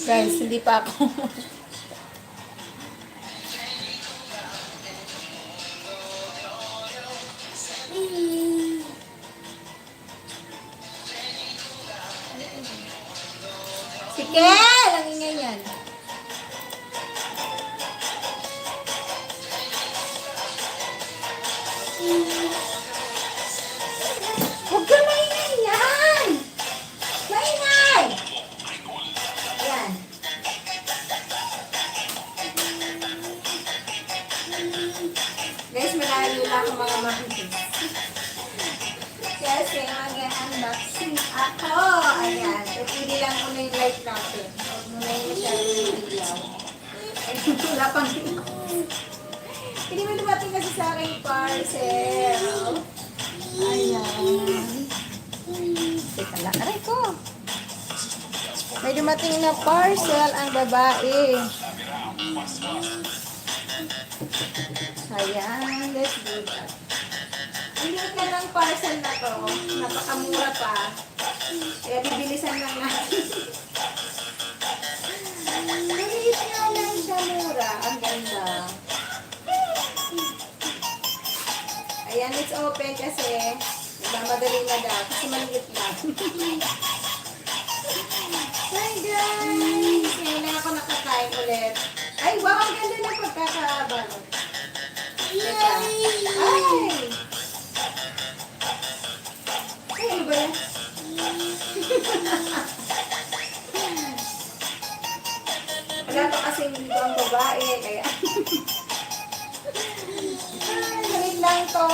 Guys, hindi pa ako. Si Kel! Ang ingay yan. Huwag ka maingay yan! Maingay! Yan. Guys, malayo lang ako mga makinig. Kasi mag-unboxing ako. Ayan. Pili lang muna yung light natin. Huwag muna yung masyadong yung ilaw. Wala pang hindi mo dumating kasi sa aking parcel. Ayan. Teka lang. Aray ko. May dumating na parcel ang babae. Ayan. Let's do that. Ang liit na ng parcel na to. Napakamura pa. Kaya bibilisan lang natin. Maliit nga lang siya, mura. Ang ganda. Ayan, let's open kasi madali na daw. Kasi maliit lang. Hi guys! Ngayon lang ako nakakain ulit. Ay, wow! Ang ganda ng pagkakabalot. Teka. Ay! Ay, ano ba yan? Wala pa kasing dito ang babae, kaya... Ay, galing lang to!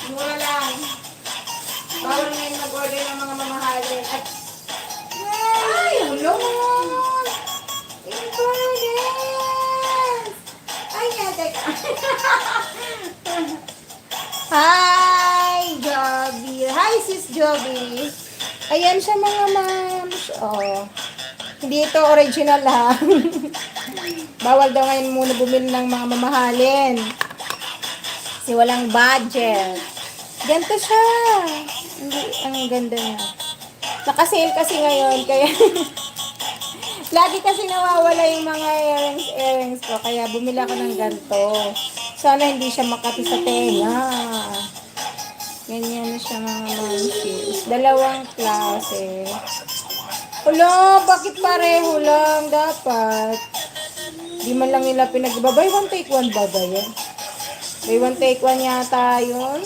Mura lang. Bawal ngayon mag-order ng mga mamahalin. At... Ay, hello! In fairness! Ay, nga, teka. Hi, Joby. Hi, sis Joby. Ayan siya mga moms. Oh. Hindi ito original ha. Bawal daw ngayon muna bumili ng mga mamahalin. Kasi walang budget. Ganito siya. Hindi, ang ganda niya. Nakasale kasi ngayon. Kaya lagi kasi nawawala yung mga earrings ko. Kaya bumili ako ng ganito. Sana hindi siya makati sa tenga. Ganyan siya mga momsies. Dalawang klase. Hala, bakit pareho lang? Dapat. Di man lang nila buy one take one ba ba yan? Buy one take one yata yun.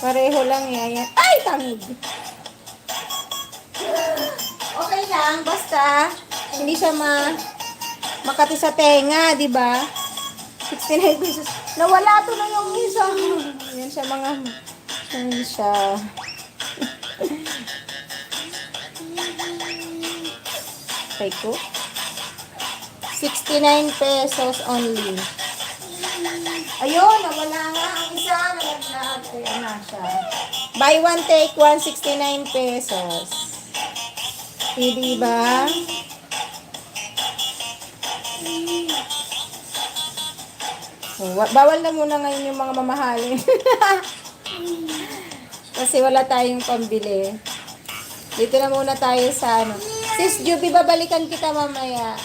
Pareho lang yan. Ay, tangig! Okay lang, basta hindi siya makati sa tenga, di ba? 69 pesos. Nawala to na yung isa. Yan siya mga... Yan siya. Okay ko. 69 pesos only. Ayun, nawala nga ang isa. Nalaglag. Ayan na siya. Buy one, take one, 69 pesos. Hindi ba? Oh, bawal na muna ngayon yung mga mamahalin. Kasi wala tayong pambili. Dito na muna tayo sa ano. Sis Juby, babalikan kita mamaya.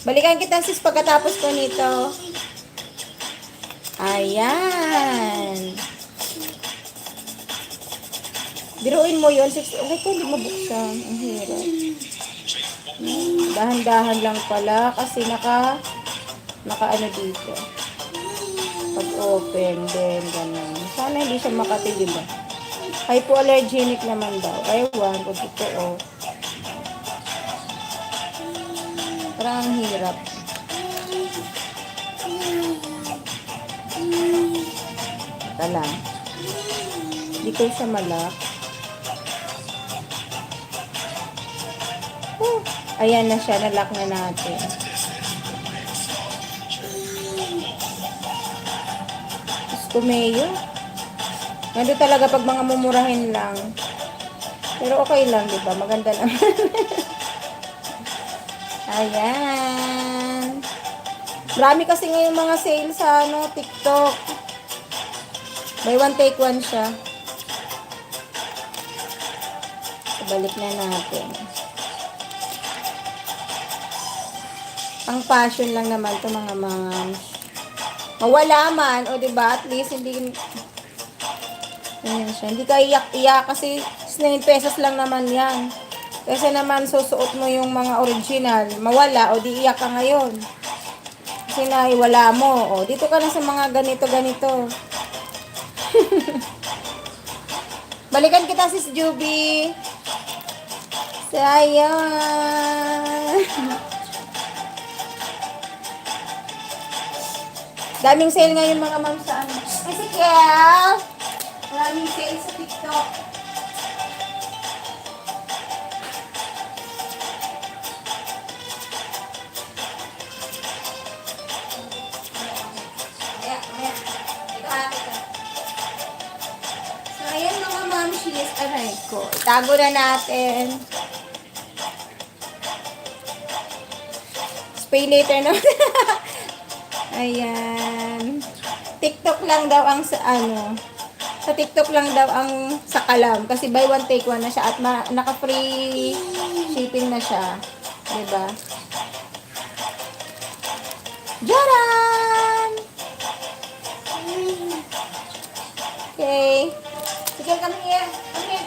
Balikan kita sis pagkatapos ko nito. Ayan. Biruin mo yun. Okay ko, hindi mabuksan. Ang hirap. Dahan-dahan lang pala kasi naka ano dito. Pag open din, ganun. Sana hindi siya makati, diba? Hypoallergenic naman daw. Aywan, kung totoo. Parang ang hirap. Ito lang. Hindi ko siya malak. Ayan na siya, nalock na natin. Gusto mayo. Nandito talaga pag mga mumurahin lang. Pero okay lang, di ba? Maganda naman. Ayan. Marami kasi ngayon mga sale sa ano, TikTok. Buy one, take one siya. Balik na natin. Pang fashion lang naman to mga moms. Mawala man, o diba? At least hindi ayan siya. Hindi ka iyak-iyak kasi 9 pesos lang naman yan. Kasi naman susuot mo yung mga original, mawala o di iyak ka ngayon. Kasi naiwala mo. O, dito ka na sa mga ganito-ganito. Balikan kita, sis Juby. Sayang. Daming sale ngayon mga ma'am sa ano. Ezekiel! Maraming sale sa TikTok. So, ayan mga ma'am, she's aray ko. Itago na natin. Pay later na. Ayan. TikTok lang daw ang sa ano. Sa TikTok lang daw ang sa Kalam. Kasi buy one take one na siya. At naka-free shipping na siya. Diba? Jaran! Okay. Sige, come here. Come here.